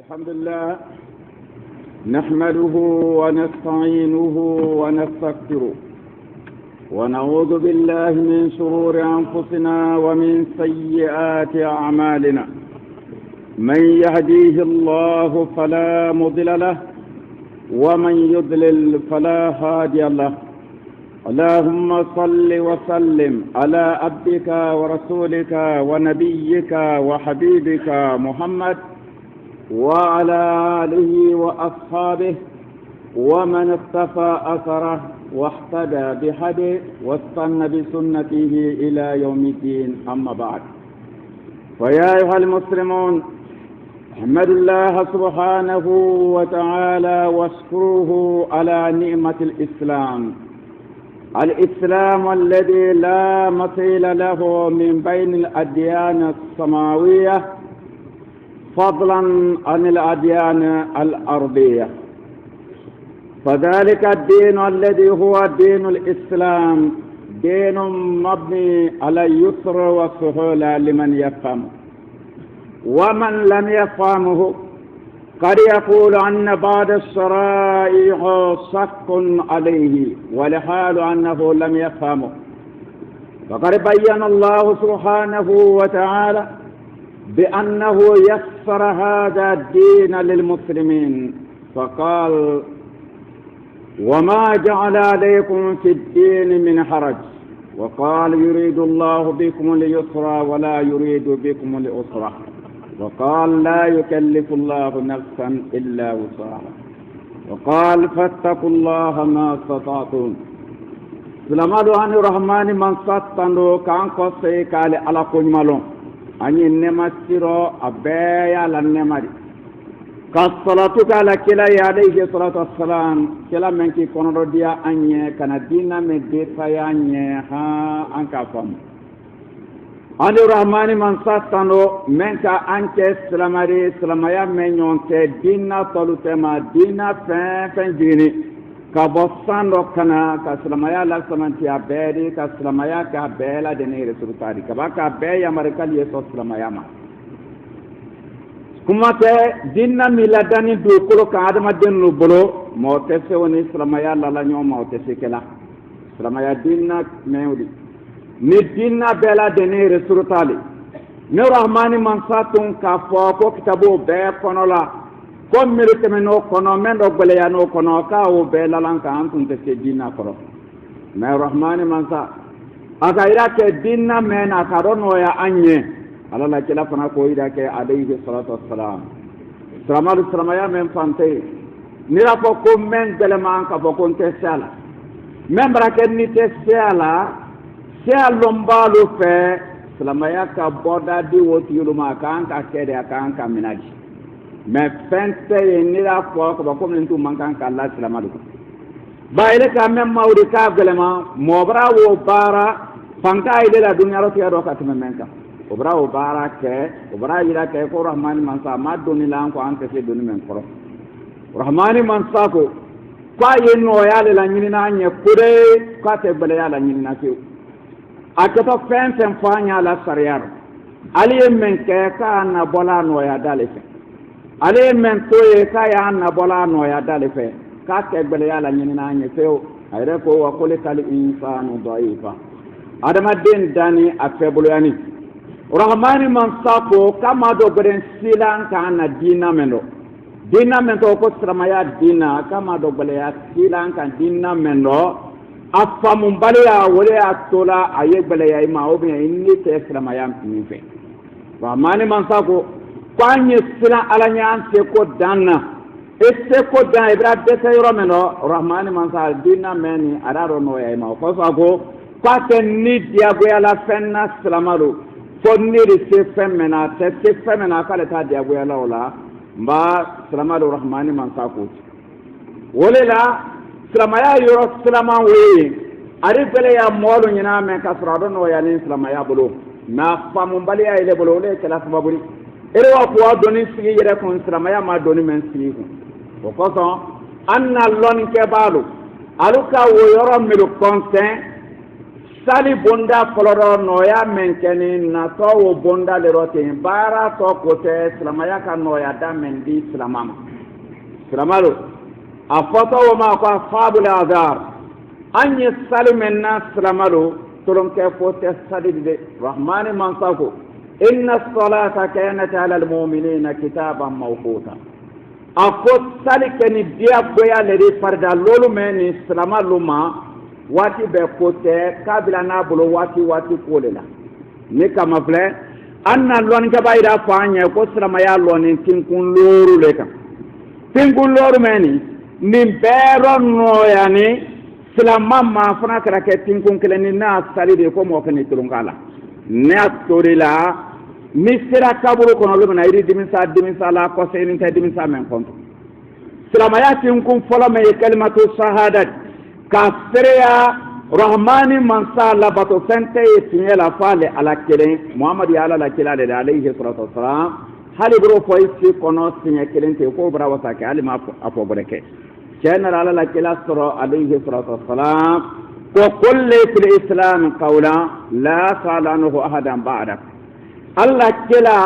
الحمد لله نحمده ونستعينه ونستغفره ونعوذ بالله من شرور أنفسنا ومن سيئات أعمالنا. من يهديه الله فلا مضل له ومن يضلل فلا هادي له. اللهم صل وسلم على عبدك ورسولك ونبيك وحبيبك محمد وعلى آله وأصحابه ومن اقتفى أثره واهتدى بهديه واستنى بسنته إلى يوم الدين. أما بعد، فيا أيها المسلمون، احمدوا الله سبحانه وتعالى واشكروه على نعمة الإسلام الذي لا مثيل له من بين الأديان السماوية فضلا عن الأديان الأرضية. فذلك الدين الذي هو دين الإسلام دين مبني على اليسر والسهولة لمن يفهم، ومن لم يفهمه قد يقول أن بعض الشرائع شق عليه والحال أنه لم يفهمه. فقد بين الله سبحانه وتعالى بأنه يسر هذا الدين للمسلمين، فقال: وما جعل عليكم في الدين من حرج، وقال: يريد الله بكم اليسر ولا يريد بكم العسر، وقال: لا يكلف الله نفسا إلا وسعها، وقال: فاتقوا الله ما استطعتم. سلامالو عن الرحمن من ساتندو كان قصي قال على كل مالون أني نمسيرو أبايا لنمري كالصلاة على كلا عليه الصلاة والسلام كلا منك كونوديا أني كان دينا من ديتا أني ها أنكافم عن الرحمن من ساتندو منك أنك سلاميا من يونك دينا طلوتما دينا فن جيني kabosando kana ka silamaya la samanti abedi ka silamaya ka bela dene resultari ka baka be ya marikali yeso silamaya ma kuma te dinna miladani do kolo ka adama denno bolo mo tese woni silamaya la la nyoma o tese kala silamaya dinna mewdi ni dinna bela dene resultali ne rahmani man satun ka fo ko kitabo be konola comme milite meno kono mendo gbele ya no kono ka o be lalanka antun te dina koro me rahmani mansa aka ira ke dina mena karono ya anye alala kila fana ko ira ke alayhi salatu wassalam salama ya men fante nira ko ko men dele man ka bokon te sala men brake ni te sala lombalu fe salama ya ka boda di woti yuluma kan ka kede kan ka minaji mais fente nira fo ko ba ko min tu mankan ka Allah salama do ba ile ka men mawri ka gelema mo bra wo bara fanka ile la dunya ro tiya do ka teme menka o bra wo bara ke o bra ila ke ko rahman man sa ma do ni lan ko an ke do ni men ko rahman man sa ko ye no ya le la nyini na nye kure ka te bele ya la nyini na ke akato fente fanya la sariyar ali men ke ka na bola no ya dale ale men toye kaya na bola no ya dalife ka kegbele ya la nyini na anye feo ayre ko wa kole kali insanu daifa adama den dani afebulu yani rahmani man sako kama do beren silan ka na dina mendo ko srama ya dina kama do bele ya silan ka dina mendo afamu mbale ya wole atola ayegbele ya ima obi inni te srama ya mfe rahmani man sako kwanye sila alanya anse ko danna esse ko dan ibra dese yoro meno rahmani mansa dina meni araro no ya ma ko sago kwate ni diago ya la fenna salamaru ko ni de se femena te femena kale ta diago ya la ola mba salamaru rahmani mansa ko wolela salamaya yoro salama we ari bele ya molo nyina men kasrado no ya ni salamaya bolo na famu mbali ya ile bolo le kala sababuri ere wa ko doni sigi yere kon siramaya ma doni men sigi ko koso anna lon ke balu aluka wo yoro milu konsen sali bonda koloro noya menkeni na to wo bonda le rote bara to kote silamaya ka noya da mendi silamama silamalo a foto wo ma ko fabul azar anye sali menna silamalo tolon ke fote sali de rahmani mansako inna as-salata kanat ala al-mu'minina kitaban mawquta ako sali keni dia boya le de farda lolu meni silamalo ma wati be kote kabila na bolo wati kolela ni kama fle anna lon ka bayda fanya ko srama ya lon tinkun loru leka tinkun loru meni ni bero no yani silama ma fana kara ke tinkun keleni na sali de ko mo kani tulungala ne atorila misira kaburu kono lu na iri dimisa la ko senin ta dimisa men konto silama ya tinkun folo me kalimatu shahadat kafiria rahmani mansa la bato sente tinya la fale ala kelen muhammad ya ala la kila de alayhi salatu wassalam hali bro foisi kono tinya kelen te ko bra wasa ke ali ma afo breke general ala la kila sura alayhi salatu wassalam ko kulli fil islam qawla la salanahu ahadan ba'dak alla kila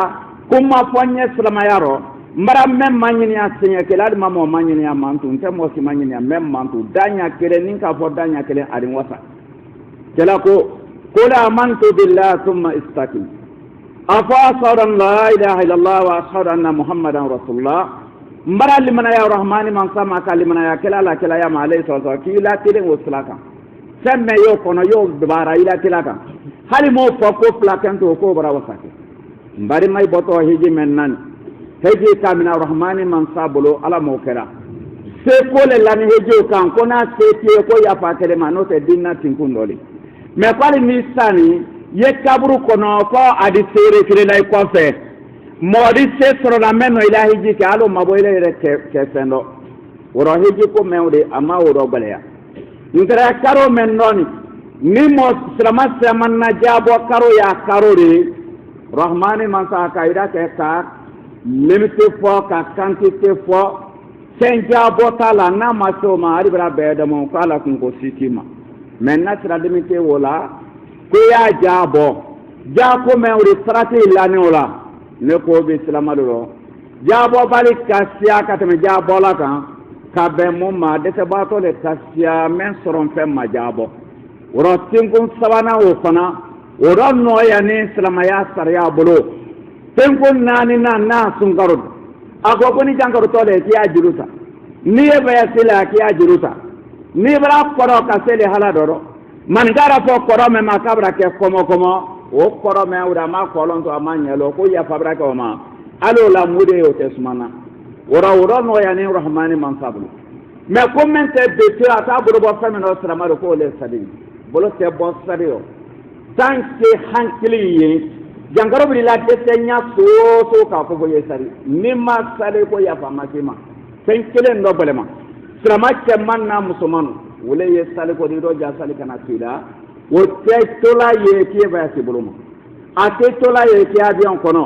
kuma fonye salama yaro mbara mem manyini ya senya kelal mamo manyini ya mantu nte mo si manyini ya mem mantu danya kele ninka fo danya kele arin wasa kela ko qula amantu billahi thumma istaqim afa sadan la ilaha illallah wa ashhadu anna muhammadan rasulullah mbara limana ya rahmani man sama kalimana ya kela la kela ya ma alayhi salatu kila tire waslaka semme yo kono yo bara ila kilaka hali mo fo ko plakanto ko bara wasake mbari may boto hiji men nan heji kamina rahmani man sabolo ala mokera se ko le lani heji kan kona se tie ko ya fa kele mano te dinna tinkundoli me kwali ni sani ye kaburu kono ko adi sere kire lay ko fe modi se soro la meno ila heji ka alo maboyle re ke fendo woro heji ko mewde ama woro baleya ngara karo men noni ni mo srama na jabo karo ya karo re rahmani man sa kaida ke ka limite fo ka quantité fo senja botala na maso ma aribra beda mo kala kun ko sitima menna tra limite wala ko ya jabo jako me uri strati lani wala ne ko bi islamalo jabo bali kasia ka teme jabo la kan ka be mo ma de se bato le kasia men soron fe ma jabo woro tinkun sabana wo fana woro no ya ni islamaya sarya bolo tenkun nani na sunkarud ako koni jankaru tole kiya jiruta ni e baya sila kiya jiruta ni bra koro ka sele hala doro man gara fo koro me makabra ke komo o koro me ura ma kolon to amanya lo ko ya fabra ko ma alo la mude o tesmana wora no ya ni rahmani man sablu me commente de te ata buro bo famino sramaro ko le sadi bolo te bo sadio tanke hankili jangaro bi la desenya so ka ko boye sari nimma sale ko ya fama kema sen kelen do bolema srama ke manna musulman wala ye sale ko do ja sale kana tila wo te tola ye ke ba se boloma ate tola ye ke abion kono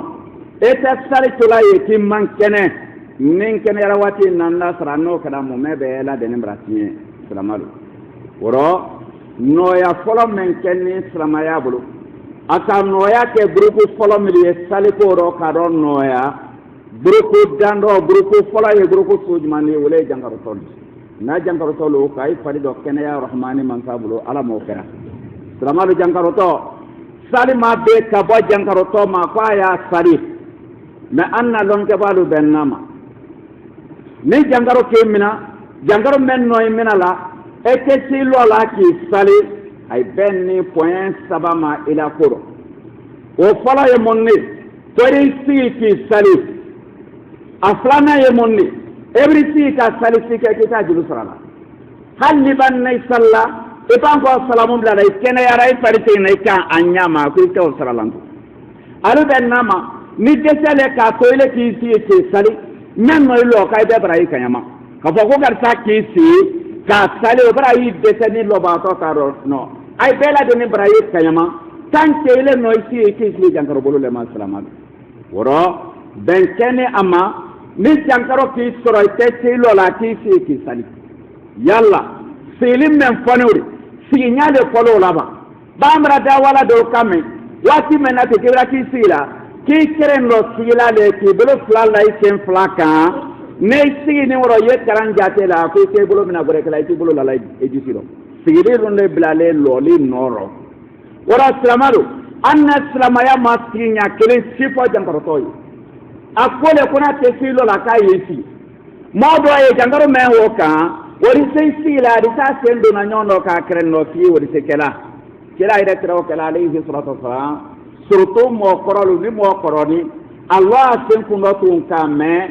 eta sale tola ye ke man kene nin kene rawati nanda sarano kada mo mebe la denem ratien sramalu woro no ya folo men kene srama ya bolo aka noya ke grupu folo miliye saliko ro kado noya grupu dando grupu folo ye grupu sujmani wala jangaro tol na jangaro tolo kay fari do kene ya rahmani man sabulo ala mo kera salamalu jangaro to salima be ka bo jangaro to ma kwa ya sari me anna lon ke balu bennama ni jangaro ke mina jangaro men noy mina la e ke si lo la ki sali ay benni point sabama ila koro o fala ye monni tori si ki sali aflana ye monni every si ka sali si ka kita julu sala hal liban nay salla e ban ko salamu bla dai kene ya rai parite nay ka anyama ko to salalantu alu bennama ni desale ka to ile ki si ke sali nan no lo ka be brai kanyama ka fo ko garta ki si ka sali o brai desani lo ba to karo no ay bela de ni braye kayama tanke ile no isi ke isi jankaro bolo le ma salama woro ben kene ama ni jankaro ki soro te ti lo la ki isi ki sali yalla silim men fanuri si nyaade folo laba bamra da wala do kame wati mena te kibra ki sila ki keren lo sila le ki bolo flala isen flaka ne sigi ni woro ye karanja la ko ke bolo mina gore kala ti bolo la ejisiro sigi ronde blale loli noro wara slamalo anna slamaya masinya kelen sifo jangaro toy akole kuna te silo la kayesi modo e jangaro me woka wori sei sila di ta sendo na nyono ka keren no fi wori se kala ire tro kala alayhi salatu wassalam surtout mo korolu ni mo koroni allah sen kundo tun kame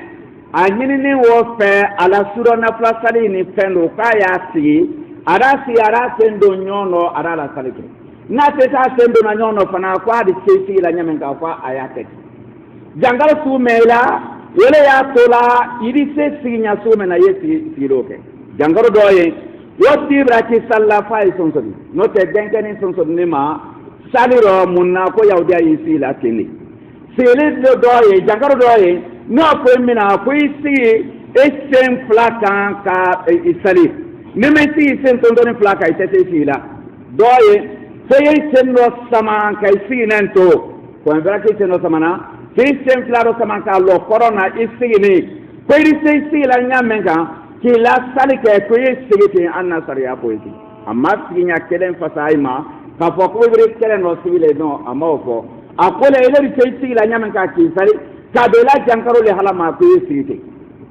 anyini ni wo fe ala suro na plasali ni fendo kaya si ara sendo nyono ara la salike na te ta sendo na nyono fana kwa di sei la nyamen ka kwa ayate jangalo su mela wele ya tola idi se sinya su mena yesi siroke jangaro doye woti braki salla fay sonsodi no te denkeni sonsodi ni ma saliro munna ko yawdi ayi sila kini sile do doye jangaro doye no ko mina ko isi esen flaka ka isali ni me si sen tondoni flaka ite sila doye sey sen no sama ka isinento ko braki sen no samana sen flaro sama ka lo corona isini ko isi sila nyamenga ki la salike ko yesigi anna sariya ko yi amma sinya kelen fasaima ka fo ko bire kelen no sibile no amma ko akole ile ri sey la nyamen ka ki sali ka be la jankaro le halama ko yesigi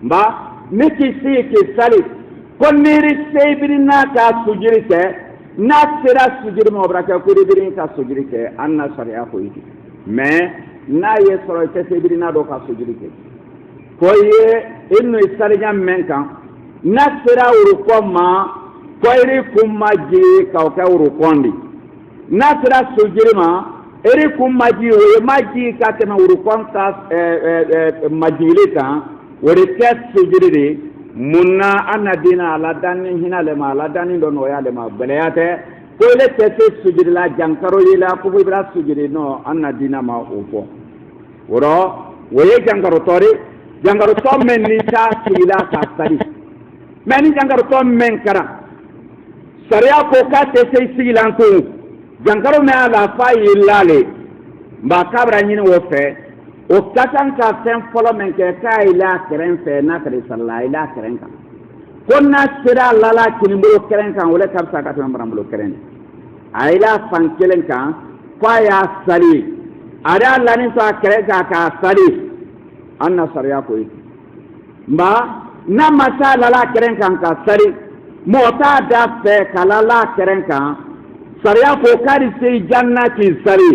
mba miki si ki sali ko niri sey birina ka sujiri ke na sira sujiri mo braka ko birina ka sujiri ke anna sariya ko yi mais na ye soro te sey birina do ka sujiri ke ko ye inno sali nyamen kan nasira urukoma koiri kumaji kauka urukondi nasira sujirima eri kumaji we maji katema urukonta majilika woriket sujiriri munna anadina aladani hinale ma aladani dono yale ma beleyate koile tete sujirila jankaro yila kubibra sujiri no anadina ma ufo woro weye jankaro tori jankaro to menni ta sila kasari mani jangaro to men kara sariya ko ka te sey sigilanko jangaro me ala fa yilale ba kabra nyini wo fe o katan ka fen folo men ke ka ila keren fe na kare sallai ila keren ka konna sira lala kini mo keren kan wala kabsa ka tan brambulo keren ayla fan kelen kan fa ya sali ada lani sa keren ka sali anna sariya ko ba na masala la keren kan ka sari mota da fe kala la keren kan sariya ko kari sei jannati sari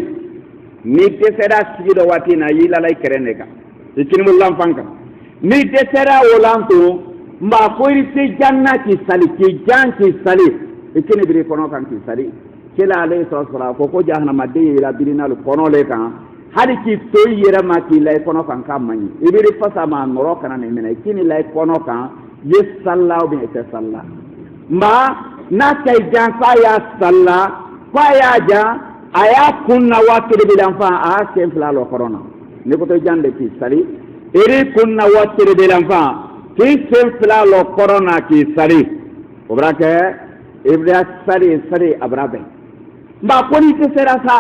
ni te sera sigido wati na yila la keren ka ikini mulam fanka ni te sera wolanto ma ko ri sei jannati sali ki janti sali ikini biri kono kan ki sali kila alayhi salatu ko jahannama de ila birina lu kono le kan hali ki toyi yera ma ki lay kono kan kamani ibiri fasa ma noro kana ne mena kini lay kono kan yes sallahu bi ta salla ma na kay jan fa ya salla fa ya ja aya kunna wakiri bilan fa a sem fla lo corona ne ko to jande ki sali eri kunna wakiri bilan fa ki sem fla lo corona ki sali obrake ibra sali abrabe ma ko ni te sera sa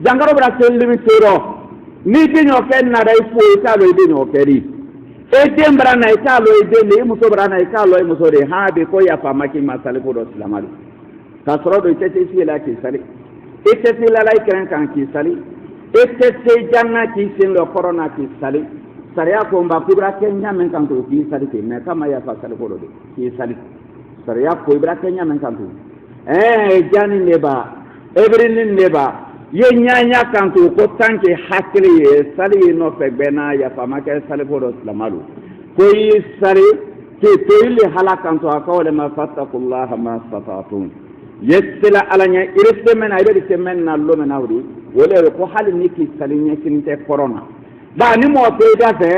jangaro bra selimi sero ni tinyo ken na dai fu ka lo ide no keri e tembra na ka lo ide ni muso bra na ka lo muso de ha be ko ya fama ki masale ko do islamali ka soro do tete si la ki sali e tete la lai kren kan ki sali e tete janna ki sin lo corona ki sali sariya ko mba kubra kenya men kan to ki sali ke me kama ya fa sali ko do ki sali sariya ko ibra kenya men kan to jani neba everinin neba ye nyanya kanto ko tanke hakili ye sali no fegbena ya famake sali bodo islamalu ko yi sari ke toyili halakanto akawle ma fattakullaha ma safatun yesila alanya iriste men aybe de men na lo men awri wole ko hali niki sali nyekin te corona da ni mo to da fe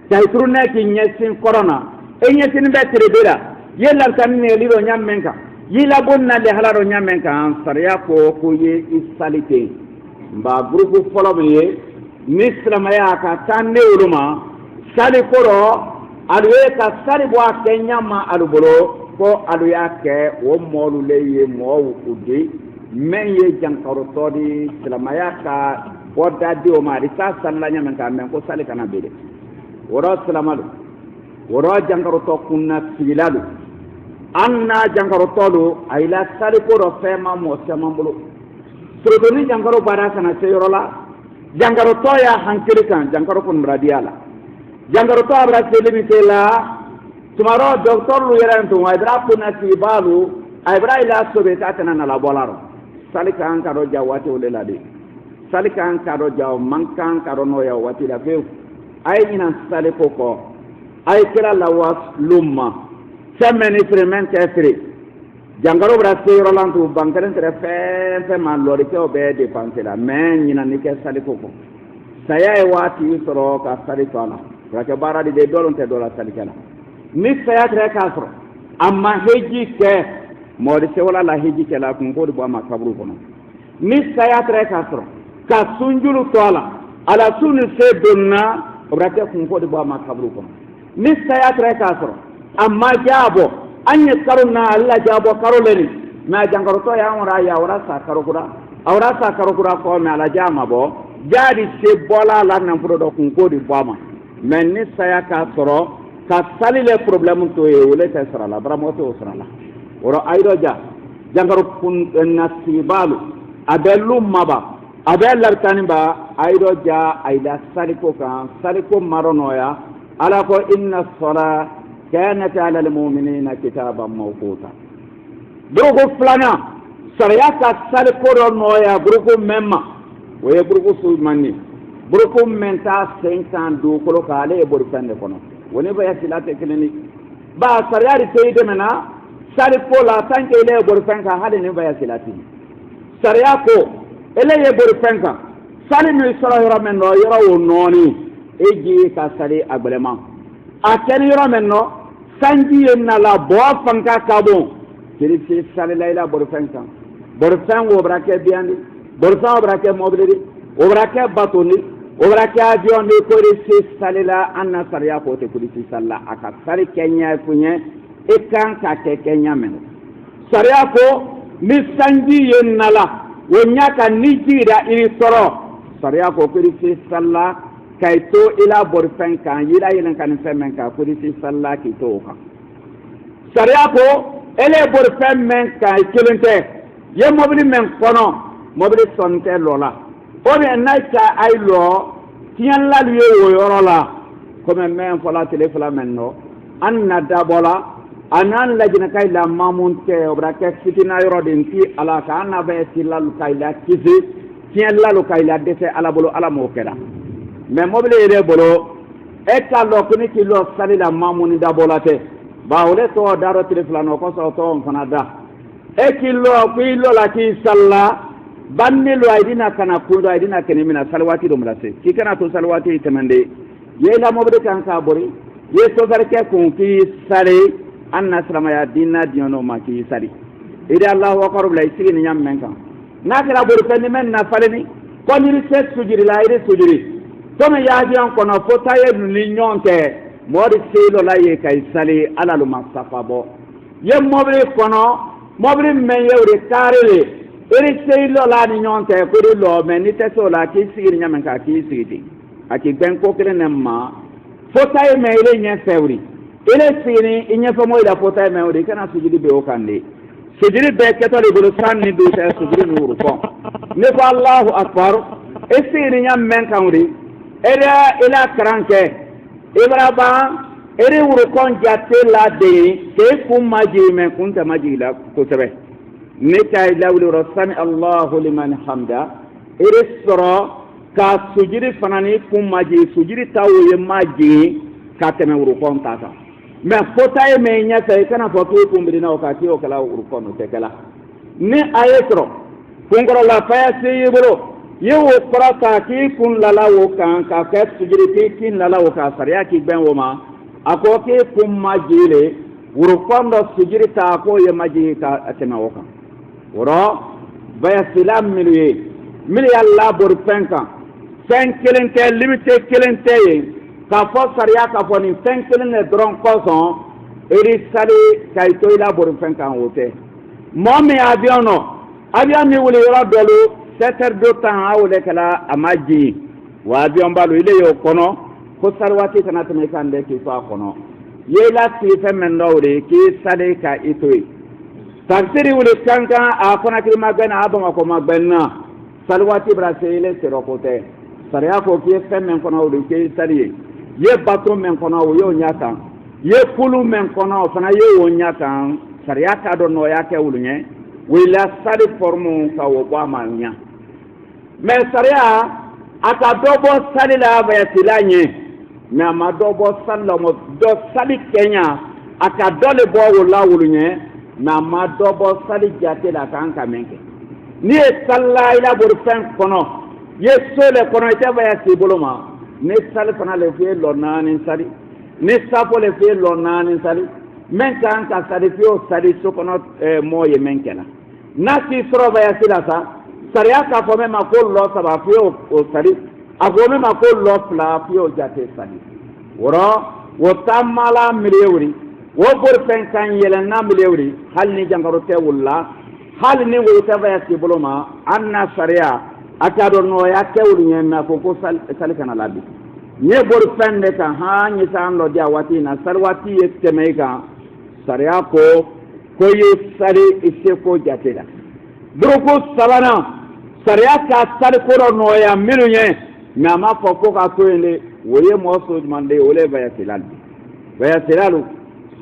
tay turne ki nyesin corona e nyesin be trebera yella tan ne liro nyamenka yila bonna le halaro nyamenka sariya ko ye isalite mba groupe folo be nislamaya ka tanne uluma sali koro alwe ka sali bo akenya ma alubolo ko alu yake wo molu leye mo ukudi men ye jankarotɔ di silamaya ka bɔda di o ma a di taa salila ɲamɛ k'a mɛn ko sali kana bere wɔrɔ silama do wɔrɔ jankarotɔ kunna sigila do an n'a jankarotɔ do a yi la sali ko dɔ fɛn ma mɔgɔ caman bolo surtout ni jankaro baara kana se yɔrɔ la jankarotɔ y'a hankili kan jankaro kɔni bara di a la jankarotɔ a bara seli min kɛ la tumarɔ docteur lu yɛrɛ tun a bara kunna sigiba lu a bara yi la sobe k'a tɛna nala bɔla rɔ sali kan ka dɔ ja waati o de la de sali kan ka dɔ ja o man kan ka dɔ n'o ye o waati la fewu a ye ɲina sali ko kɔ a ye kira lawa lumma fɛn mɛn ni feere mɛn tɛ feere jankaro bara se yɔrɔ la tun bankɛrɛ tɛrɛ fɛn fɛn ma lɔrikɛw bɛɛ dépenser la mais ɲinani kɛ sali ko kɔ saya ye waati sɔrɔ ka sali to a la furakɛ baara de dɔlon tɛ dɔ la salikɛ la ni saya tɛrɛ k'a sɔrɔ a ma heji kɛ mɔdi sewala la heji kɛ la kun ko de bɔ a ma kaburu kɔnɔ ni saya tɛrɛ k'a sɔrɔ ka sunjulu to a la ala sun ni se donna o bɛ kɛ kun ko de bɔ a ma kaburu kɔnɔ ni saya tɛrɛ k'a sɔrɔ a ma jaabɔ an ye karo na ala jaabɔ karo le ni mais a jankarotɔ y'an wara ye a wara sa karo kura kɔ mais ala jaa ma bɔ jaadi se bɔla la nafolo dɔ kun ko de bɔ a ma mais ni saya k'a sɔrɔ ka sali le problème to ye o le tɛ sɔrɔ a la baramɔgɔ tɛ o sɔrɔ a la wɔrɔ a yi dɔ ja jankaro kun nasibalu a bɛ lu maba a bɛ labitani ba a yi dɔ ja a yi da saliko kan saliko maro nɔya ala ko inna sɔla kanat ala almu'minina kitaban mawquta buruku filanan sariya ka saliko dɔ nɔya buruku mɛn ma o ye buruku sumanni buruku mɛn ta sen kan dugukolo kan ale ye bolifɛn de kɔnɔ o ni baya sila tɛ kelen ni ba sariya de tɛ i dɛmɛ na saliko la tant que ele ye bolifɛn kan hali ni baya sila tɛ sariya ko ele ye bolifɛn kan sali min sɔrɔ yɔrɔ min nɔ yɔrɔ o nɔɔni e ji ka sali a gbɛlɛma a kɛli yɔrɔ min nɔ sanji ye nala bɔ fanka ka bon kiri se sali la i la bolifɛn kan bolifɛn o bɛra kɛ biyandi bolifɛn o bɛra kɛ mɔbili di o bɛra kɛ bato ni o bɛra kɛ avion ni kori se sali la an na sariya ko tɛ kori se sali la a ka sali kɛ ɲɛ fuɲɛ e kan ka kɛ ɲɛ mɛn sariya ko ni sanji ye nala o ɲa ka ni jira i sɔrɔ sariya ko kori se sali la ka i to i la bolifɛn kan yira yɛlɛn ka nin fɛn mɛn kan kori se sali la k'i to o kan sariya ko ele ye bolifɛn mɛn kan i kelen tɛ ye mɔbili mɛn kɔnɔ mɔbili sɔnni tɛ lɔ la o de n'a ca a yi lɔ tiɲɛlalu ye o yɔrɔ la komi mɛn fɔla tile fila mɛn nɔ an na dabɔ la a n'an lajɛnɛ ka yi la maamu tɛ o bɛ kɛ fitina yɔrɔ de ti ala kan an n'a bɛ tilalu ka yi la kisi tiɲɛlalu ka yi la dɛsɛ ala bolo ala m'o kɛra mais mɔbili yɛrɛ bolo e t'a lɔ ko ni k'i lɔ sali la maamu ni dabɔ la tɛ ba o de tɔgɔ da dɔ tile fila nɔ kɔsɔn tɔgɔ fana da e k'i lɔ ko i lɔ la k'i sali la banni lo a dina kana kundo a dina kene mina salwati do mulase ki kana to salwati temande ye la mobde kan ka bori ye so barke kun ki sare anna salama ya dinna diono ma ki sari ida allah wa qarub la isigi ni nyam men kan na kala bori fen men na faleni ko ni se sujiri la ide sujiri to me ya ji an kono fo taye ni nyonte modi selo la ye kay sali ala lu masafa bo ye mobde kono mobde men yewre karele eri sei lo la ni ɲɔgɔn tɛ ko de lɔ mɛ ni tɛ se o la k'i sigi ni ɲamɛ kan k'i sigi ten a k'i gbɛn ko kelen ne ma fota ye mɛ ele ɲɛ fɛ wuri ele sigi ni i ɲɛfɛ mɔ i la fota ye mɛ wuri i kana sujudi bɛ o kan de sujudi bɛɛ kɛtɔ de bolo san ni don tɛ sujudi ni wuru kɔn ne ko alahu akbar e sigi ni ɲamɛ kan wuri ele la karan kɛ e bara ban ere wuru kɔn jate la de k'e kun ma jigin mɛ kun tɛ ma jigin la kosɛbɛ ne kay lawli sami allahu liman hamda ere sɔrɔ ka sujudi fana ni kun ma jigin sujudi ta o ye ma jigin ka tɛmɛ wurukɔn ta kan mais fota ye mɛ ɲɛfɛ i kana fɔ k'e kun birina o kan k'e o kɛla wurukɔn o tɛ kɛla ni a ye sɔrɔ kunkɔrɔla faya se y'i bolo ye o kɔrɔ ta k'i kun lala o kan ka kɛ sujudi k'i kin lala o kan sariya k'i gbɛn o ma a ko k'e kun ma jigin le wurukɔn dɔ sujudi ta k'o ye ma jigin ka tɛmɛ o kan woro baya sila milu ye milu ya labori fɛn kan fɛn kelen tɛ limite kelen tɛ ye k'a fɔ sariya k'a fɔ nin fɛn kelen de dɔrɔn kɔsɔn eri sali ka i to i labori fɛn kan o tɛ mɔgɔ min avion nɔ avion mi wuli yɔrɔ dɔ lo 7 heures de temps a wele kɛla a ma jigin wa avion b'a lo ile y'o kɔnɔ ko sali waati kana tɛmɛ kan dɛ k'i to a kɔnɔ ye la sigi fɛn min dɔ o de k'i sali ka i to yen taxi wuli kankan a Conakry ma gbɛn na a Bamakɔ ma gbɛn na sali waati bɛna se ile sɔrɔ ko tɛ sariya ko k'i ye fɛn min kɔnɔ o de k'i sali ye ye bato min kɔnɔ o y'o ɲɛ kan ye kulu min kɔnɔ o fana ye o ɲɛ kan sariya t'a dɔn nɔgɔya kɛ olu ɲɛ wila sali forme ka o bɔ a ma ɲɛ mais sariya a ka dɔ bɔ sali la bayasila ɲɛ mais a ma dɔ bɔ sali la dɔ sali kɛɲa a ka dɔ le bɔ o la olu ɲɛ mais a ma dɔ bɔ sali jate la a kan ka min kɛ n'i ye sali la i labori fɛn kɔnɔ ye so le kɔnɔ i tɛ bayasi bolo ma ni sali fana le f'i ye lɔ 4 sali ni safo le f'i ye lɔ 4 sali min kan ka sali f'i y'o sali so kɔnɔ mɔɔ ye min kɛla n'a t'i sɔrɔ bayasi la sa sariya k'a fɔ min ma ko lɔ 3 f'i y'o sali a fɔ min ma ko lɔ 2 f'i y'o jate sali wɔrɔ o taamala miliyewuri o bolifɛn kan yɛlɛnna miliyewuri hali ni jankaro tɛ wulila hali ni wolo tɛ bayasi bolo ma an na sariya a t'a dɔn nɔgɔya kɛ olu ɲɛ mɛ a ko ko sali kana labi n ye bolifɛn de kan han ɲɛ san lɔ di a waati in na sali waati ye tɛmɛ i kan sariya ko ye sali i seko jate la buruku sabanan sariya ka sali ko dɔ nɔgɔya minnu ye mais a ma fɔ ko ka to yen de o ye mɔgɔ sojuman de ye o le ye bayasilalu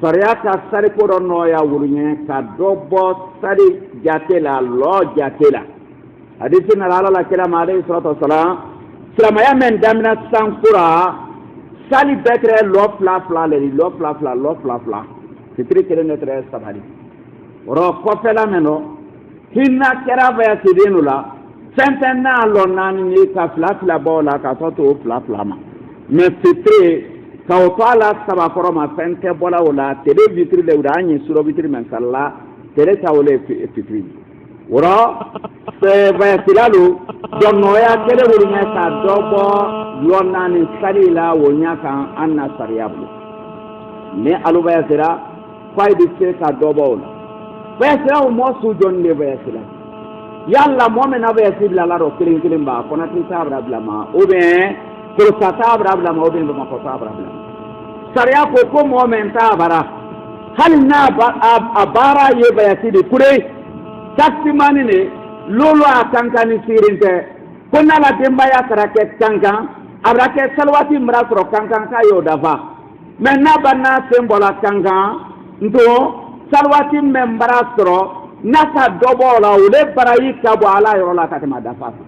sariya ka sali ko dɔ nɔgɔya olu ye ka dɔ bɔ sali jate la lɔ jate la hadisi na ala la kira ma alayhi salatu wasalam silamaya min daminɛ san kura sali bɛɛ kɛra lɔ fila le lɔ fila fitiri kelen de kɛra sabali wɔrɔ kɔfɛla min dɔ hinna kɛra bayasiden la fɛn fɛn n'a lɔ 4 ye ka fila bɔ o la ka tɔ to o fila ma mais fitiri ka o to a la 3 kɔrɔ ma fɛn tɛ bɔla o la tele vitiri le wula an ye surɔ vitiri min salila tele ta o le fitiri wɔrɔ bayasilalu jɔn nɔgɔya kɛlɛ wuli ɲɛ ka dɔ bɔ lɔ 4 sali la o ɲɛ kan an na sariya bolo ni alu bayasira f'a bɛ se ka dɔ bɔ o la bayasira o mɔɔ su jɔn de bayasira yala mɔɔ min na bayasi bila la dɔ kelen ba Conakry t'a bara bila ma ou bien Korosa t'a bara bila ma ou bien Bamakɔ t'a bara bila ma sariya ko mɔɔ min t'a bara hali n'a a baara ye bayasi de kure taximani ne lolo a kankan ni sirin tɛ ko n'ala denbaya kɛra kɛ kankan a bɛ kɛ saliwaati min b'a sɔrɔ kankan k'a y'o dafa mais n'a ba n'a sen bɔra kankan nto saliwaati min b'a sɔrɔ n'a ka dɔ bɔ o la o le baraji ka bɔ ala yɔrɔ la ka tɛmɛ a dafa kan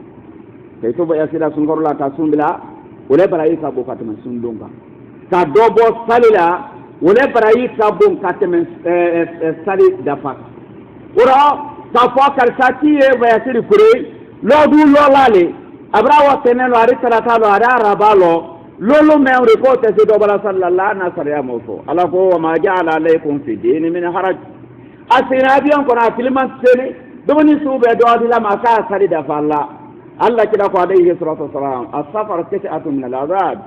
k'i to bayasira sunkɔrɔ la ka sun bila o le baraji ka bɔ ka tɛmɛ sundon kan ka dɔ bɔ sali la o le baraji ka bɔ ka tɛmɛ sali dafa kan o la k'a fɔ karisa k'i ye bayasiri kure lɔdu lɔla le a bɛra wa tɛnɛ lɔ a bɛ sarata lɔ a bɛ araba lɔ lolo mɛn o de k'o tɛ se dɔ bala salila n'a sariya m'o fɔ ala ko wa ma ja'ala alaykum fi dini min haraj a seginna avion kɔnɔ a tilima seli dumuni sugu bɛɛ dɔgɔdi la ma a k'a sari dafa la ala kira ko alayhi salatu wasalam as-safar qit'atun min al-azab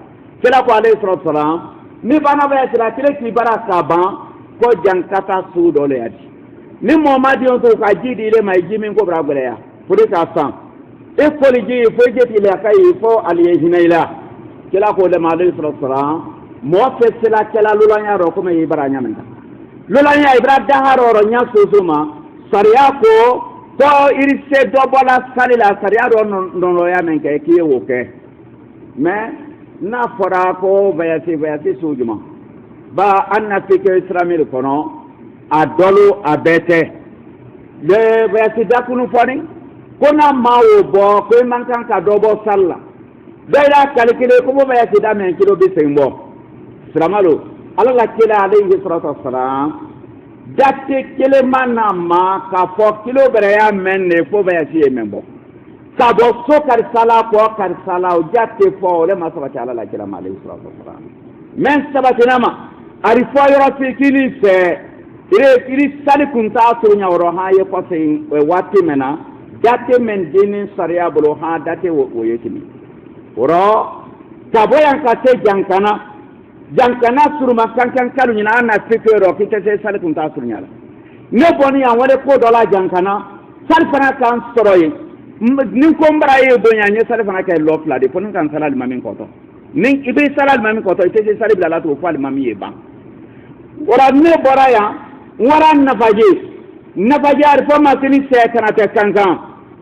kira ko alayhi salatu wasalam ni bana bayasira kile k'i bara ka ban ko jankata sugu dɔ le y'a di ni mɔmadiɲɛ to ka ji di ile ma ji min ko bɛra gɛlɛya pour ka san e fɔli ji fo je ti la kai fo aliye hinɛ la kila ko de ma alayhi salatu wasalam mɔgɔ fɛ sela kɛla lolanya rɔ comme i bara ɲamin ta lolanya ibra daharo ro nya sosoma sariya ko irise dɔ bɔla sali la sariya dɔ nɔnɔya min kɛ k'i ye o kɛ mais n'a fɔra ko bayasi sojuma ba an na se kɛ siramiri kɔnɔ a dɔlo a bɛɛ tɛ bayasi dakunu fɔni ko n'a ma o bɔ ko i man kan ka dɔ bɔ sali la bɛɛ y'a calculé ko bo bayasi da min kilo 20 bɔ siramalo ala la kila alayhi salatu wassalam date kelen mana ma k'a fɔ kilo bɛrɛ y'a mɛn ne fo bayasi ye mɛn bɔ ka bɔ so karisa la kɔ karisa la o jate fɔ o le ma sabati ala la kila ma alayhi salatu wassalam mɛn sabatina ma ari fɔ yɔrɔ fitini fɛ iri sali kun t'a surunya yɔrɔ han ye kɔfɛ waati min na date min dini sariya bolo han date o ye timi wɔrɔ ka bɔ yan ka se jankana suruma kankan kalu ɲina an na fikiro k'i tɛ se sali kun t'a surunya la ne bɔni yan wale ko dɔ la jankana sal fana kan soroye nin ko mbara ye do nya sal fana kay lo fla de pon kan salal mamin ko to nin ibe salal mamin ko to ite salal bila la to fal mami ye ban wala ne boraya wara nafaje ar fama sini se kana te kankan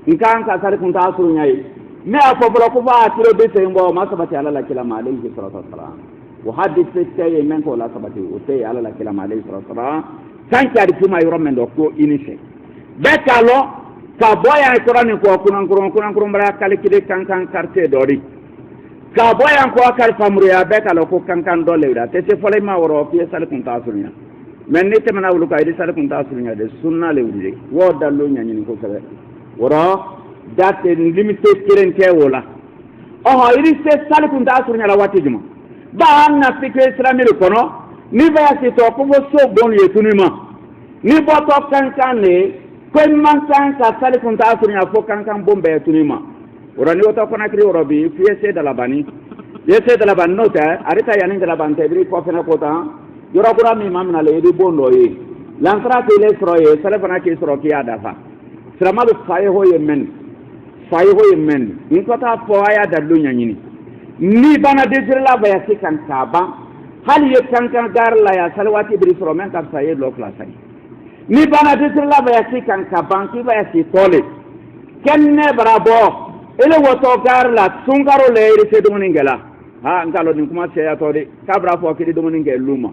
nkan ka sal kun ta asuru nyai me a fobro ko ba tiro be se mbo ma sabati ala la kila alayhi salatu wassalam wa hadith se men ko la sabati o te ala la kila alayhi salatu wassalam tan ka di fuma yoro men do ko inise be kalo ka boya Qur'an ko kunan bara kalikide kankan carte dori ka boya ko kal famriya be kalo ko kankan do lewda te se fole ma woro fi sal kun ta asuru men ni temana wulu kay di sal kun ta asuru de sunna lewdi wo dallo nyani ko sabe woro date limité kiren ke wola iri se sal kun ta asuru la wati juma ba na fikre islamil kono ni ba ya to ko so bon ye tunima ni bo to kankan le ko man kan ka sal kun ta asuru fo kankan bombe tunima woro ni to kona kri woro bi fiese de la bani yese de la ban nota arita yani de la ban tebri ko fena ko ta yoro kura mi mamna le di bondo ye lansra ke le sroye sala fana ke sro ki ada fa sramalu faye ho yemen in ko ta fo aya da lunya nyini ni bana de la ba ya kan kaba hal ye kan gar la ya salawati bi sro men ka saye lo klasa ni bana de la ba ya kan kaba ki ba ya si tole kenne barabo ele woto gar la sungaro le ri se dum ningela ha ngalo ni kuma se ya to de kabra fo ki dum ningel luma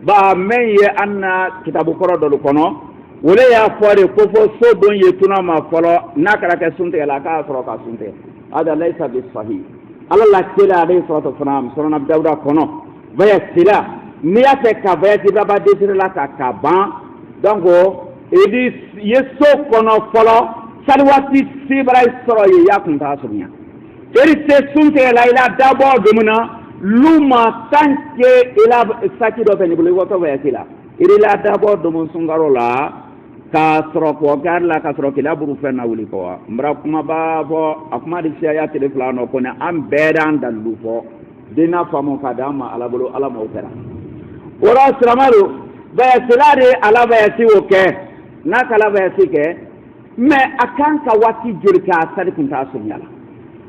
ba men ye anna kitabu koro do kono wole ya fore ko fo so don ye tuna ma folo nakara ka sunte la ka soro ka sunte ada laysa bis sahih alla la kila alayhi salatu wasalam sura nabdawda kono baya sila ni ya te ka baya ti baba desire la ka ban donc edi yeso kono folo salwati sibra soro ye ya kun ta sunya eri te sunte la ila dabo dumuna luma tanke ila saki do beni bulu woto baya sila iri la dabo dumun sungaro la ka soro ko gar la ka soro kila buru fenna wuli ko mbra kuma ba bo akuma di sia ya tele flano ko ne am bedan dalu fo dina famo kadama ala bulu ala mo tera ora sramaru ba silade ala ba si oke na kala ba si ke me akan ka wati jirka sadi kun ta sunyala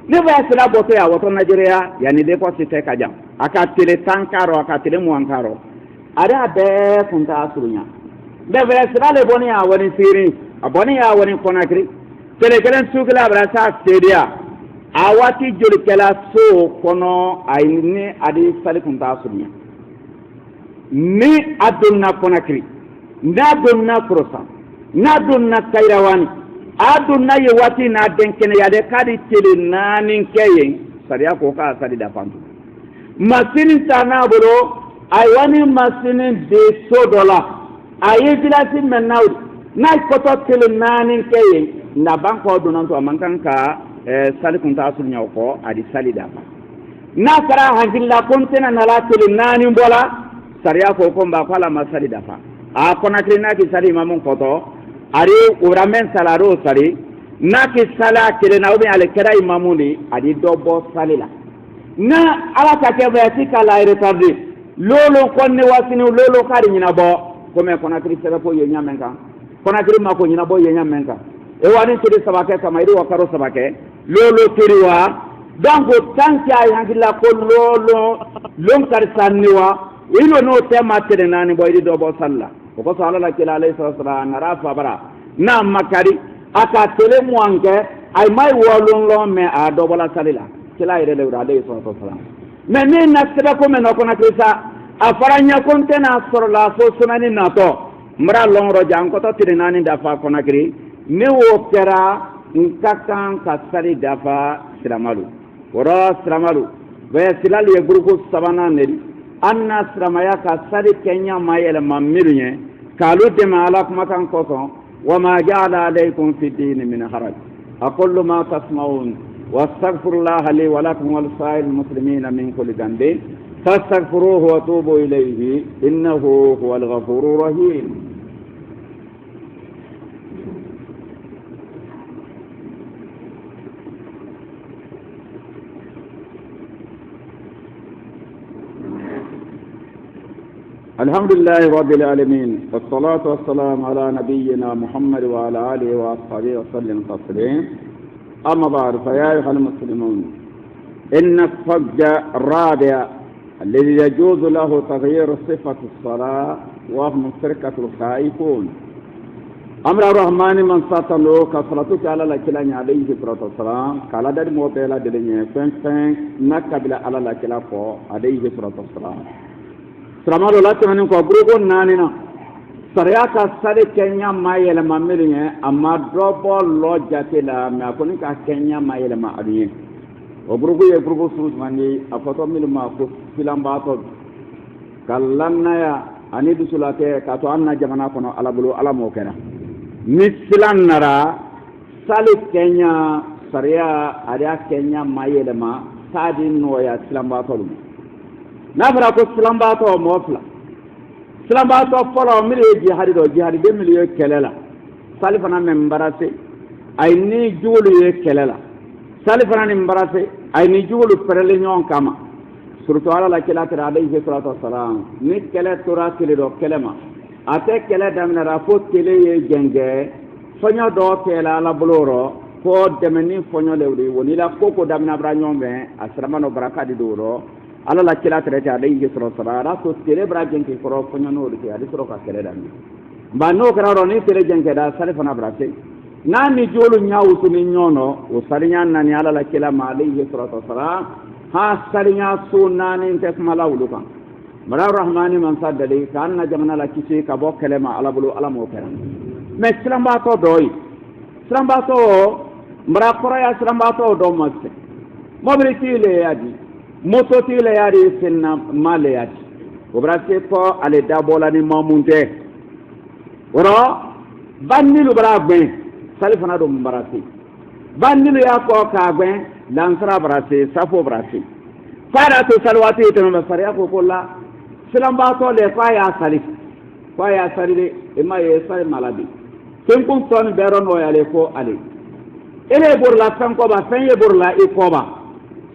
ne ba sila boto ya woto Nigeria yani de ko site ka jam aka tele tankaro aka tele muankaro ada be kun ta sunya be sila le boni ya woni siri aboni ya woni konakri tele kelen sukla brasa sedia awati jirkela so kono ayni adi sali kun ta sunya ni adunna konakri na dunna krosa na dunna kairawani adunna ye wati na denkene ya de kadi tele nanin keye sariya ko ka sadi da fantu masini sana bolo ay wani masini de $100 ayi dilasi menaw na koto tele nanin keye na banko dunan to mankan ka sali kun ta sul nyaw ko adi sali da fa na kara hanjilla kontena na la tele nanin bola sariya ko ko mba fala masali da fa a konakri na ki sali mamun koto ari uramen salaro sari naki sala kire na ubi ale kera imamuni adi dobo salila na ala ka ke ba kala retardi lolo konni wasini lolo kari nyina bo kome kona kri sera po yenya menka kona kri ma ko nyina bo yenya menka e wani tiri sabake kama iri wakaro sabake lolo tiri wa dango tanki ay hangila ko lolo lon kar sanniwa ino no tema tere nani bo iri dobo salla ko so ala kila alayhi sallam na rafa bara na makari aka tele muanke ay mai wolon lo me a do bala salila kila ire le alayhi sallam me ni na sebe ko me no kona krisa afaranya kontena soro la fo sunani na to mra long ro jang ko to tire nani da fa kona kri ne wo kera nkakan ka sali da fa siramalu wora siramalu be silali e grupo sabana neri anna siramaya ka sali kenya mayele mamirunye kalu de mala kuma kan koso وما جعل عليكم في الدين من حرج أقول ما تسمعون واستغفر الله لي ولكم ولسائر المسلمين من كل ذنب فاستغفروه وتوبوا إليه إنه هو الغفور الرحيم الحمد لله رب العالمين والصلاة والسلام على نبينا محمد وعلى آله وأصحابه وسلم تسليما أما بعد فيا أيها المسلمون إن الفج الرابع الذي يجوز له تغيير صفة الصلاة وهم شركة الخائفون أمر الرحمن من ساتلو كصلاتك على لكلا عليه الصلاة والسلام كلا در موبيلا دلني فين نكبل على لكلا فو عليه الصلاة والسلام سلام الله تمنين كبركو نانينا سرياكا سري كينيا ما يلما مليه أما دروبو لو جاتلا ما كوني كينيا ما يلما أديه وبركو يبركو سوز ماني أفتو ملما كفلان باتو كاللانا يا أني بسولاتي كاتو أنا جمانا كنو على بلو على موكنا مثلان نرى سالي كينيا سريا أريا كينيا ما يلما سادين نويا سلام باتو نافرا كو سلام باتو موفلا سلام باتو فلو ملي جهادي دي مليو كللا سالي فنا ممبراسي أي ني جولو يكللا سالي فنا ممبراسي أي ني جولو فرلي نيون كاما surtout ala la kila tira alayhi salatu wassalam ni kele tora kele do kelema ate kele damna fo kele ye jenge fonyo do kela la bloro ko demeni fonyo lewri woni la koko damna bra nyombe asramano baraka di duro ala la kila tira alayhi salatu wassalam ra so kele bra jenge ko fonyo no ri adi soro ka kele damni ba no kara ni kele jenge da salifana bra te nani jolu nyawutu ni nyono o salinya nani ala la kila ma alayhi salatu wassalam ha sarinya sunani tes malawluka mara rahmani man sadali kanna jamana la kisi ka bo kelema ala bulu ala mo kera me silamba to doy silamba to mara koraya silamba to do masse mobility le yadi moto ti le yadi sinna male yadi obrase ko ale dabola ni mamunte oro bannilu bara ben salifana do mbarasi bannilu ya ko ka ben lansara brase safo brase fara to salwati to no sariya ko kolla silamba to le fa ya sali de e ma ye sali maladi ken kun ton bero no ya le ko ale ele bor la san ko ba fen ye bor la e ko ba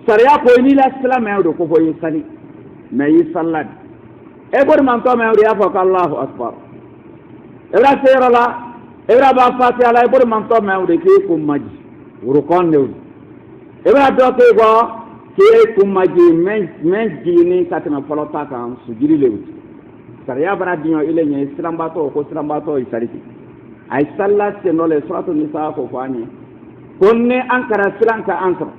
sariya ko ni la silama do ko fo ye sali me yi sallad e bor man to me ya fa Allahu akbar era sera la era ba fatiha la e bor man to me de ke ko maji urukon ne ibra doke go ke kumaji men jini katina folota kan sujiri lewti sariya bara dinyo ile nye islambato isariki ay salla se no le suratu nisa ko fani konne ankara silanka ansar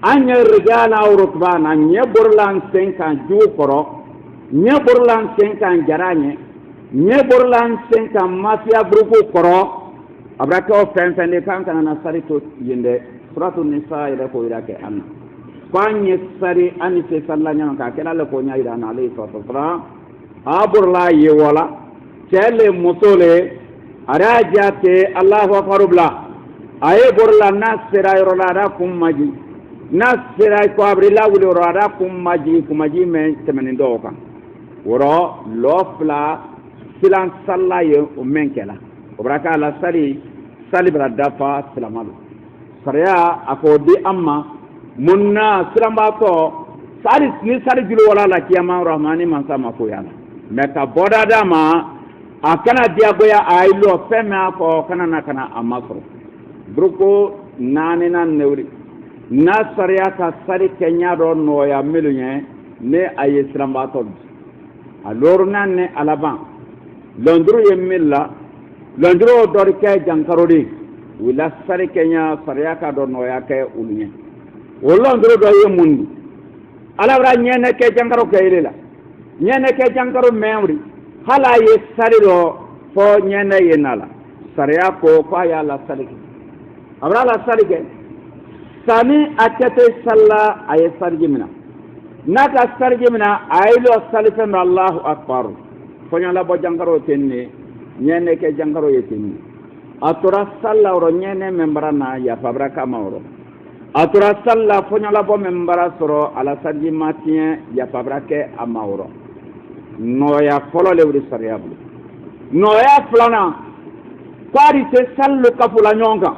anya rijala aw rukbana nye burlan senkan ju koro nye burlan senkan jaranye nye burlan senkan mafia grupu koro abraka o fenfende kan kana sarito yende suratu nisa ila ko ila ke anna kwanye sari ani se sallanya ka kala le ko nya ila na alayhi salatu wasalam aburla ye wala chele musole arajate Allahu akbar bla aye burla nasira yorola da kumaji nasira ko abrila wuli yorola kumaji men temenin do kan woro lofla silan sallaye o menkela obraka la sali bra dafa salamalu sariya akodi amma munna silamba to sari julu wala la kiyama rahmani man sama ko yana me ka boda dama akana dia goya aylo fema ko kana amasro bruko nani nan newri na sariya ka sari kenya do no ya melunye ne ayi silamba to alor nan ne alaban londru yemilla londru dorke jankarodi wila sari kenya sariya ka do no ya ke ulunye wolondro do yemundi ala bra nyene ke jangaro ke ilela nyene ke jangaro memri hala ye sari do fo nyene yenala sariya ko ya la sari abra la sari ke sani akete salla ay sari jimina naka sari jimina aylo salifen Allahu akbar fo nyala bo jangaro tenne nyene ke jangaro yetenni atura salla ro nyene membrana ya fabra kamaro atura salla fonyala bo membara soro ala sarji matien ya fabrake amawro noya folo lewri sariablu noya flana kwari te sallu kapula nyonga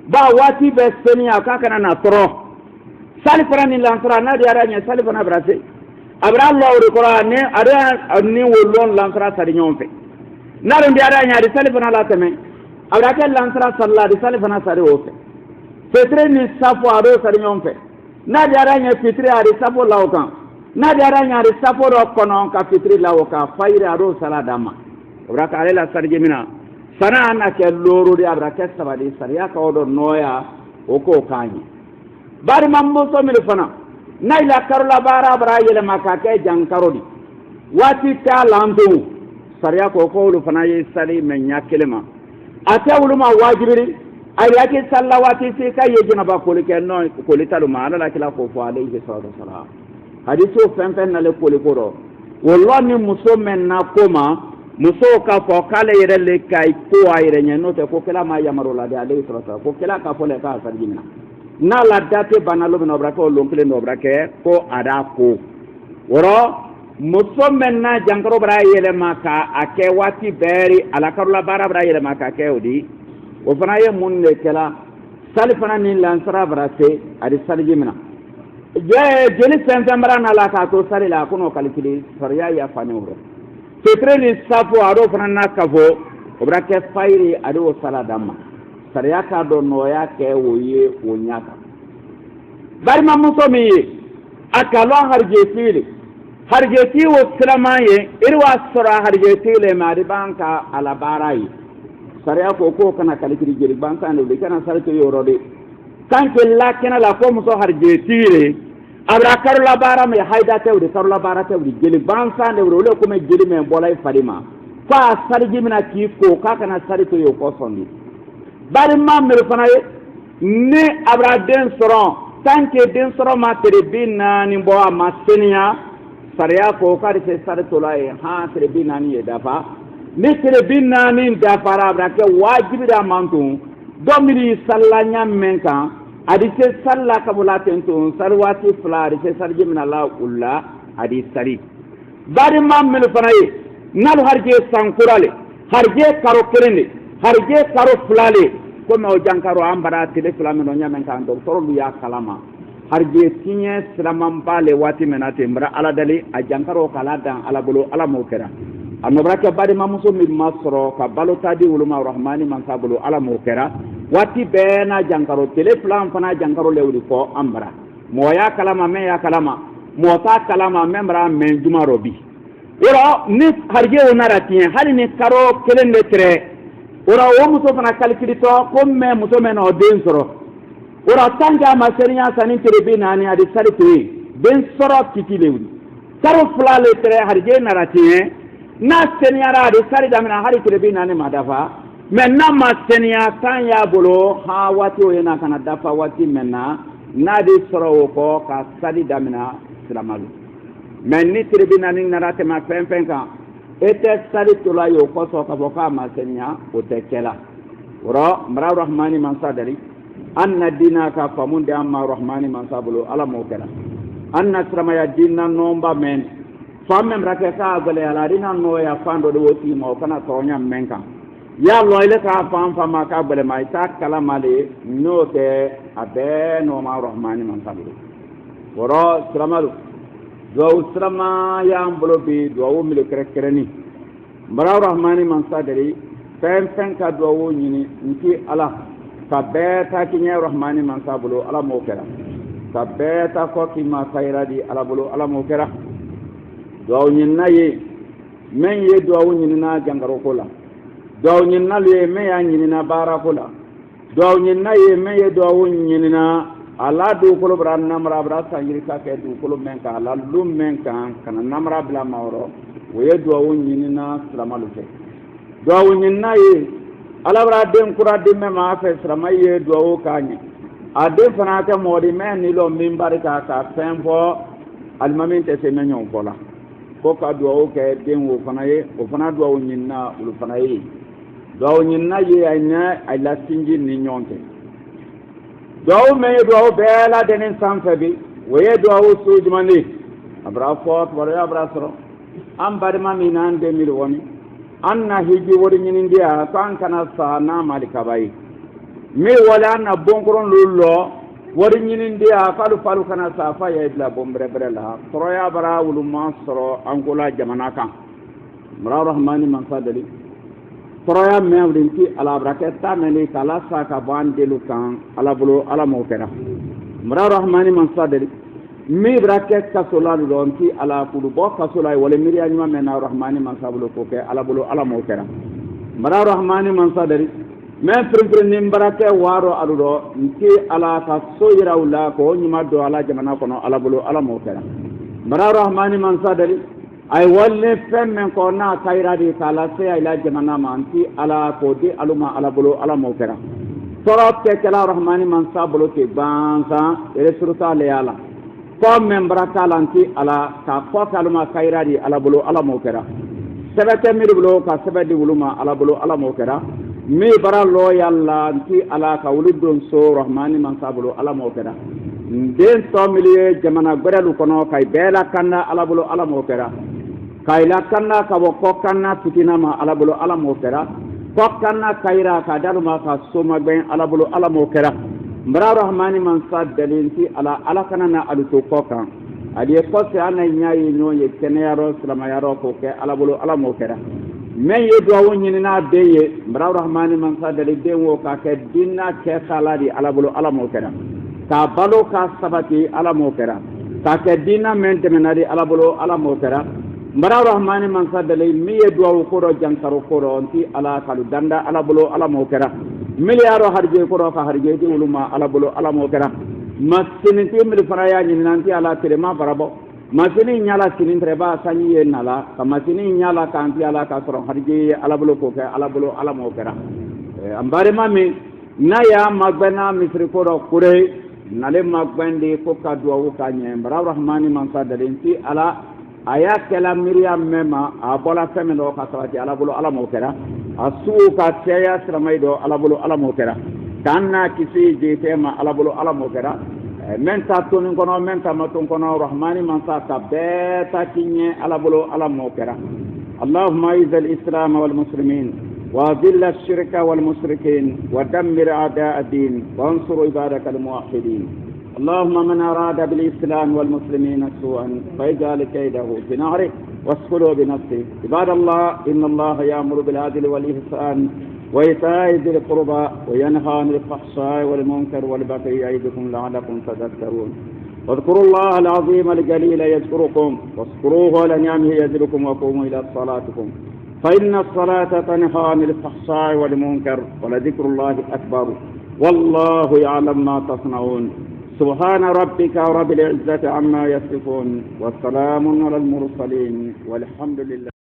ba wati be senia kakana na toro sali frani lansra na diara nya sali fana brase abra lawri qur'ane ada ni wolon lansara sari nyomfe narum bi ada nyaari salifana la teme abra ke lansara salla di salifana sari ofe fetre ni safo ado sari nyomfe na di ada nya fitri ari safo lawkan na di ada nyaari safo ro kono ka fitri lawka fayri ado sala dama abra ka ala sari jemina sana na ke loro di abra ke sabadi sariya ka odo noya oko kanyi bari mambo so mi fana naila karola bara bara yele makake jankarodi wati ta lambu sariya ko ko lu fana yi sali men yakelema ata uluma wajibiri ay yake sallawati sai kai ye jina ba ko le kenno ko le talu ma ala kila ko fo alayhi salatu wassalam hadisu fen na le ko le koro wallahi muso men na koma muso ka fo kale yere le kai ko ayre nyano te ko kala ma yamaro la de alayhi salatu wassalam ko kala ka fo le ka sarjina na la date banalo no brake o lonkle no brake ko ada ko woro muso menna jankaro bra yele maka ake wati beri ala karula bara bra yele maka ke odi o fana ye mun ne kala salifana ni lansara brate adi salijimina je jeli sentambara na la ka to sari la kuno kalikili sariya ya fani woro tetre ni safo ado fana na kavo o brake fairi ado sala damma sariya ka do noya ke woye wonyaka bari mamuso mi akalon harjeti wo silamaye irwa sura harjeti le mari banka ala barai sariya ko kana kalikiri jeri banka ne le kana sarto yorode kanke la kana la ko muso harjeti le abra karla bara me haida tewde karla bara tewde jeli banka ne le ko me jeli me bolay fadima fa sarji mina ki ko kana sarto yo ko sondi bari mamel fana ne abra den soron tanke den soron ma terebina ni bo amasenia sariya ko kadi se sarto lai ha terebina ni dafa ne terebina ni dafa abra ke wajibi da mantu domiri sallanya menka adi se salla kabula tento sarwati flari se sarji min la ulla adi sari bari mamel fana nalu harje sankurale harje karo kerende harje karo fulale comme o jankaro ambara tele fulame no nyamen kan docteur lu ya kalama harje tinye siraman bale wati menate mbra ala dali a jankaro kala dan ala bolo ala mo kera anobra ke bade mamuso mi masro ka balo tadi uluma rahmani man sabulu ala mo kera wati bena jankaro tele fulam fana jankaro lewdi ko ambara mo ya kalama me ya kalama mo ta kalama membra men jumaro bi ora ni harje onara tinye hali ni karo kelende tre ora o muso fana kalkilito comme muso men o den soro ora tanga maseriya sanin terebi nani adi sarite den soro kitilewdi karo fulale tere harje naratiye na seniara adi sari damina hari terebi nani madafa men na maseniya kan ya bolo ha wati o yana kana dafa wati menna na di soro ko ka sari damina silamalu men ni terebi nani narate ma fenfenka ete sari tula yo koso ka boka masenya otekela woro mara rahmani mansadari anna dina ka famunde amma rahmani mansabulo ala mokela anna sramaya dinna nomba men famme mrake ka gole ala dina no ya fando de woti mo kana tonya menka ya lo ile ka fam fama ka gole mai ta kala male no te abe no ma rahmani mansabulo woro sramalu do srama ya mbolo bi do wo mi le krekreni bara rahmani man sadari fen ka do wo nyini nti ala ka beta kinya rahmani man sabulo ala mo kera ka beta ko ki ma khairadi ala bulo ala mo kera do nyinna ye men ye do wo nyina jangaro ko la do nyinna le me ya nyina bara ko la do nyinna ye me ye do wo nyina ala do ko bra namra bra sanjiri ka ke do ko men ka ala lum men kan kana namra bla mawro wo ye do wo nyina salamalu fe do wo nyina ye ala bra den kura de me ma fe salamaye do wo kanye ade fana ka modi men ni lo min barika ka fembo almamin te se menyon bola ko ka do wo ke den wo fana ye o fana do wo nyina ulu fana ye do wo nyina ye ayna ay la sinji ni nyonte do me do bela denen samfabi waye do su jumani abra fort wala abra soro am badma minan de mil woni anna hiji wori nyini dia kan kana sa na malika bai me wala na bonkoron lullo ورنين دي أقالوا فالو كان سافا يبلا بومبربر لها ترويا برا ولما سرو أنقولا جماناكا مرا رحماني من صدري ترويا ميولينتي على بركة مني كلا ساكا بان دلو كان على بلو على موكرا مرا رحماني من صدري mi braket kasola lonti ala kudu bo kasola wala miri anima mena rahmani man sabulu ko ke ala bulu ala mo kera mara rahmani man sadari men prin nim barake waro aludo nti ala ka soyira wala ko nyima do ala jamana kono ala bulu ala mo kera mara rahmani man sadari ay walle fem men ko na kayra di kala se ay la jamana manti ala ko di aluma ala bulu ala mo kera torop ke kala rahmani man sabulu ke banza ele surta le ala comme men brakalanti ala ka fokaluma kairadi ala bolo ala mokera sebete mi bolo ka sebedi buluma ala bolo ala mokera mi bara lo yalla anti ala ka wuludon so rahmani man sabulu ala mokera den so miliye jamana gberalu kono kay bela kanna ala bolo ala mokera kay la kanna ka bo kokkanna fitina ma ala bolo ala mokera kokkanna kaira ka daluma ka soma ben ala bolo ala mokera mbara rahmani man sad dalinti ala kanana alu to kokan adi ko se ana nyaayi no ye keneyaro salama yaro ko ke ala bolo ala mo kera men ye do woni na beye mbara rahmani man sad dalin de wo ka ke dinna ke saladi ala bolo ala mo kera ka balo ka sabati ala mo kera ka ke dinna men temenadi ala bolo ala mo kera mbara rahmani man sad dalin mi ye do ko ro jankaro ko ro onti ala kalu danda ala bolo ala mo kera miliyaro harje ko ka harje ti uluma ala bolo ala mo kera masini ti mil faraya ni nanti ala terema barabo masini nyala sinin treba sanyi ye nala ka masini nyala kanti ala ka soro harje ala bolo ko ke ala bolo ala mo kera ambare mami na ya magbena misri ko ro kure nale magbendi ko ka duwa ka nye bara rahmani man sadalenti ala aya kala miriam mema abola femeno ka sawati ala bolo ala mo kera asu ka teya sramaido ala bolo ala mo kera tanna kisi je tema ala bolo ala mo kera men ta tonin kono men ta maton kono rahmani man sa tabeta kinye ala bolo ala mo kera allahumma izal islam wal muslimin وأذل الشرك والمشركين ودمر أعداء الدين وانصر عبادك الموحدين اللهم من أراد بالإسلام والمسلمين سوءا فاجعل كيده في نهره واسكله بنفسه عباد الله إن الله يأمر بالعدل والإحسان وإيتاء ذي القربى وينهى عن الفحشاء والمنكر والبغي يعظكم لعلكم تذكرون واذكروا الله العظيم الجليل يذكركم واشكروه على نعمه يزدكم وقوموا إلى صلاتكم فإن الصلاة تنهى عن الفحشاء والمنكر ولذكر الله أكبر والله يعلم ما تصنعون سبحان ربك رب العزة عما يصفون والسلام على المرسلين والحمد لله.